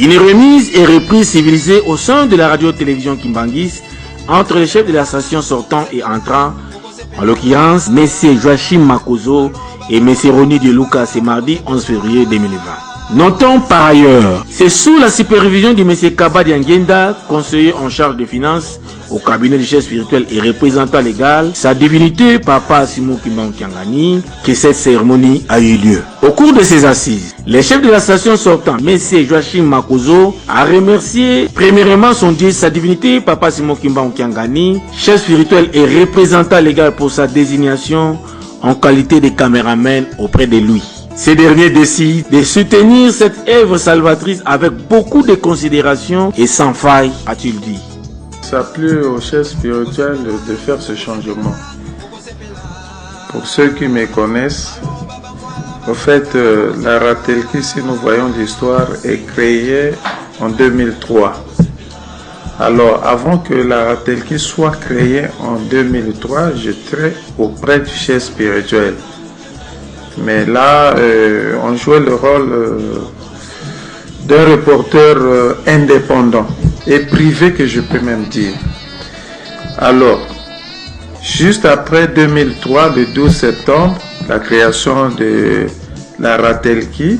Une remise et reprise civilisée au sein de la radio-télévision Kimbangis entre les chefs de la station sortant et entrant, en l'occurrence M. Joachim Makozo et M. Roni de Lucas, ce mardi 11 février 2020. Notons par ailleurs, c'est sous la supervision de M. Kaba Diangenda, conseiller en charge des finances au cabinet du chef spirituel et représentant légal, sa divinité Papa Simon Kimbangu Kiangani, que cette cérémonie a eu lieu. Au cours de ces assises, les chefs de la station sortant, M. Joachim Makozo, a remercié premièrement son Dieu, sa divinité Papa Simon Kimbangu Kiangani, chef spirituel et représentant légal pour sa désignation en qualité de caméraman auprès de lui. Ces derniers décident de soutenir cette œuvre salvatrice avec beaucoup de considération et sans faille, a-t-il dit. Ça a plu au chef spirituel de faire ce changement. Pour ceux qui me connaissent, au fait, la Ratelki, si nous voyons l'histoire, est créée en 2003. Alors, avant que la Ratelki soit créée en 2003, j'étais auprès du chef spirituel. Mais là, on jouait le rôle d'un reporter indépendant et privé, que je peux même dire. Alors, juste après 2003, le 12 septembre, la création de la Ratelki,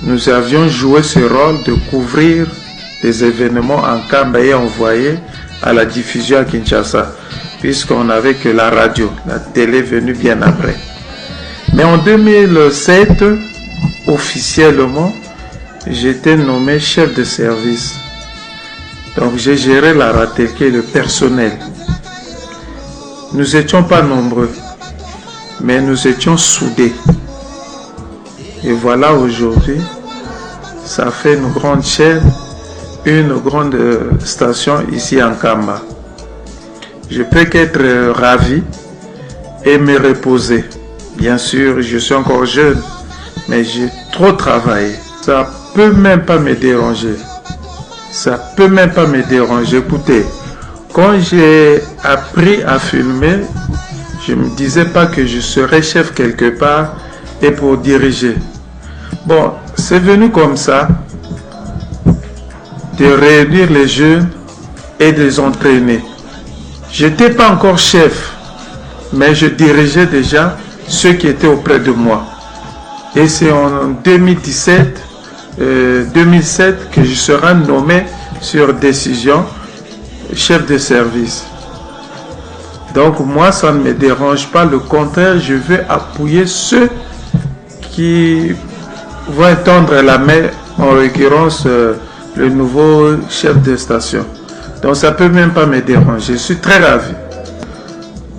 nous avions joué ce rôle de couvrir des événements en Kamba et envoyer à la diffusion à Kinshasa, puisqu'on n'avait que la radio, la télé venue bien après. Mais en 2007, officiellement, j'étais nommé chef de service. Donc j'ai géré la Ratelki et le personnel. Nous n'étions pas nombreux, mais nous étions soudés. Et voilà, aujourd'hui, ça fait une grande chaîne, une grande station ici en Kamba. Je peux qu'être ravi et me reposer. Bien sûr, je suis encore jeune, mais j'ai trop travaillé. Ça peut même pas me déranger. Ça peut même pas me déranger. Écoutez, quand j'ai appris à filmer, je me disais pas que je serais chef quelque part et pour diriger. Bon, c'est venu comme ça, de réunir les jeunes et de les entraîner. J'étais pas encore chef, mais je dirigeais déjà ceux qui étaient auprès de moi. Et c'est en 2017, 2007 que je serai nommé sur décision chef de service. Donc moi, ça ne me dérange pas. Le contraire, je veux appuyer ceux qui vont tendre la main, en l'occurrence le nouveau chef de station. Donc ça ne peut même pas me déranger. Je suis très ravi.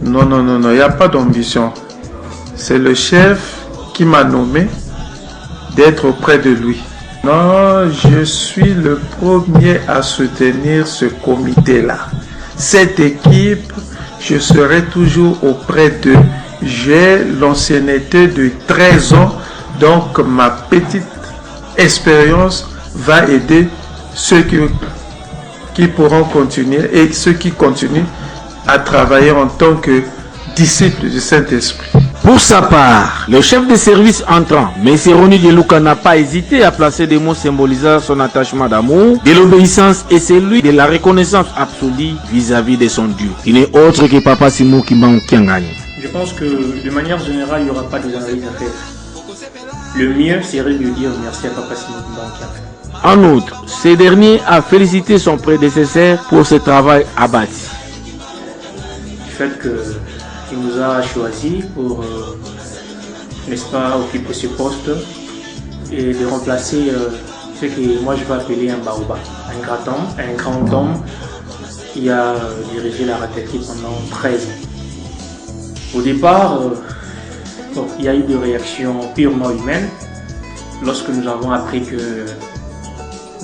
Non, non, non, non, il n'y a pas d'ambition. C'est le chef qui m'a nommé d'être auprès de lui. Non, je suis le premier à soutenir ce comité-là. Cette équipe, je serai toujours auprès d'eux. J'ai l'ancienneté de 13 ans, donc ma petite expérience va aider ceux qui pourront continuer et ceux qui continuent à travailler en tant que disciples du Saint-Esprit. Pour sa part, le chef de service entrant, M. Roni de Lucas, n'a pas hésité à placer des mots symbolisant son attachement d'amour, de l'obéissance et celui de la reconnaissance absolue vis-à-vis de son Dieu. Il n'est autre que Papa Simon Kimbangu Kiangani. Je pense que de manière générale, il n'y aura pas d'analyse à faire. Le mieux serait de dire merci à Papa Simon Kimbangu Kiangani. En outre, ce dernier a félicité son prédécesseur pour ce travail abattu. Du fait qu'il nous a choisi pour, n'est-ce pas, occuper ce poste et de remplacer ce que moi je vais appeler un baoba, un grand homme qui a dirigé la Ratelki pendant 13 ans. Au départ, il y a eu des réactions purement humaines lorsque nous avons appris que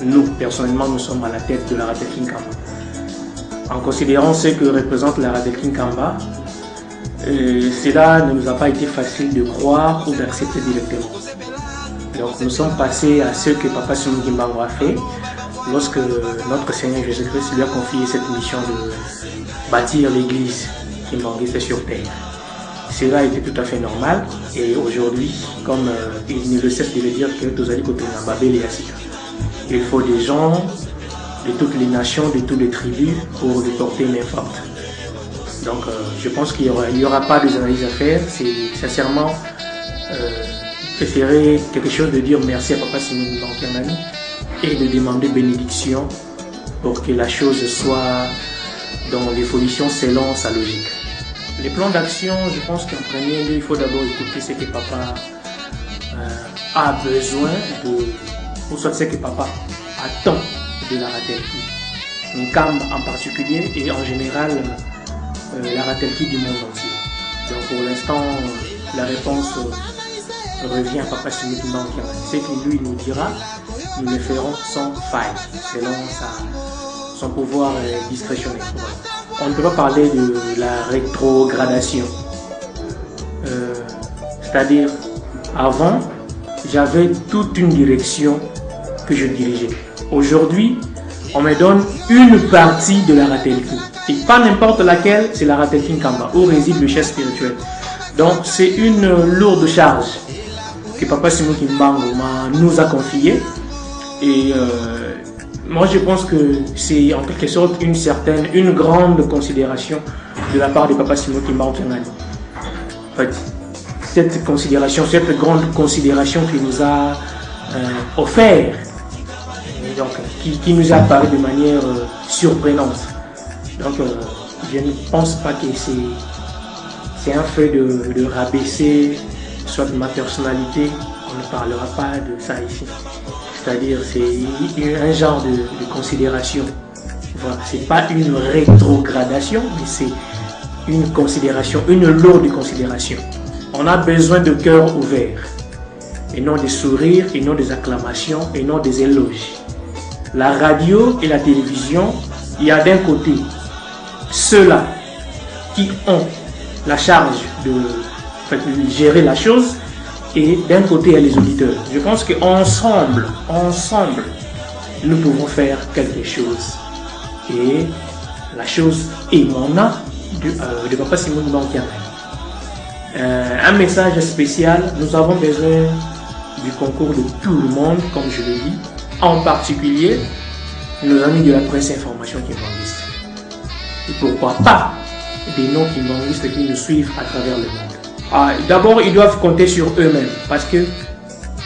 nous, personnellement, nous sommes à la tête de la Ratelki Kamba. En considérant ce que représente la Ratelki Kamba, cela ne nous a pas été facile de croire ou d'accepter directement. Donc nous sommes passés à ce que Papa Simon Kimbangu a fait lorsque notre Seigneur Jésus-Christ lui a confié cette mission de bâtir l'église Kimbanguiste sur terre. cela était tout à fait normal. Et aujourd'hui, comme il ne le cesse de le dire, que il faut des gens de toutes les nations, de toutes les tribus pour lui porter main forte. Donc je pense qu'il n'y aura pas des analyses à faire. C'est sincèrement préférer quelque chose de dire merci à Papa Simon Bankiamani et de demander bénédiction pour que la chose soit dans l'évolution selon sa logique. Les plans d'action, je pense qu'en premier lieu, il faut d'abord écouter ce que Papa a besoin de, ou soit ce que Papa attend de la Ratelki. Nkamba en particulier et en général la Ratelki du monde entier. Donc pour l'instant, la réponse revient à Papa Simon Bankiamani. Ce qu'il lui nous dira, nous le ferons sans faille, selon son pouvoir discrétionnaire. On ne peut pas parler de la rétrogradation. C'est-à-dire, avant, j'avais toute une direction que je dirigeais. Aujourd'hui, on me donne une partie de la Ratelki. Et pas n'importe laquelle, c'est la Ratelki Nkamba, où réside le chef spirituel. Donc, c'est une lourde charge que Papa Simon Kimbangu nous a confiée. Et moi, je pense que c'est en quelque sorte une grande considération de la part de Papa Simon Kimbangu. En fait, cette grande considération qu'il nous a offert, donc qui nous a apparu de manière surprenante. Donc, je ne pense pas que c'est un fait de rabaisser soit ma personnalité. On ne parlera pas de ça ici. C'est-à-dire, c'est un genre de considération. Voilà, c'est pas une rétrogradation, mais c'est une considération, une lourde considération. On a besoin de cœur ouvert, et non des sourires, et non des acclamations, et non des éloges. La radio et la télévision, il y a d'un côté ceux-là qui ont la charge de gérer la chose, et d'un côté, il y a les auditeurs. Je pense qu'ensemble, nous pouvons faire quelque chose. Et la chose émanant de Papa Simon Bankiamani. Un message spécial, nous avons besoin du concours de tout le monde, comme je le dis, en particulier nos amis de la presse information kimbanguiste. Et pourquoi pas des non-kimbanguistes qui nous suivent à travers le monde. D'abord, ils doivent compter sur eux-mêmes parce que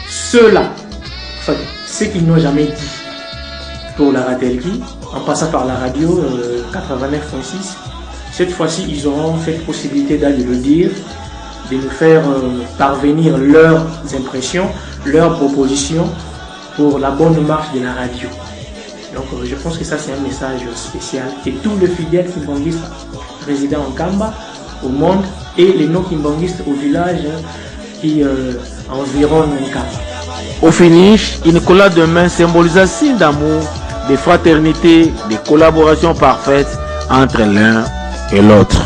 ceux-là, ce qu'ils n'ont jamais dit pour la Ratelki, en passant par la radio 89.6, cette fois-ci, ils auront cette possibilité d'aller le dire, de nous faire parvenir leurs impressions, leurs propositions pour la bonne marche de la radio. Donc, je pense que ça, c'est un message spécial et tous les fidèles kimbanguistes résidant en Kamba, au monde, et les non-kimbanguistes au village qui environnent Nkamba. Au finish, une collade de main symbolise un signe d'amour, de fraternité, de collaboration parfaite entre l'un et l'autre.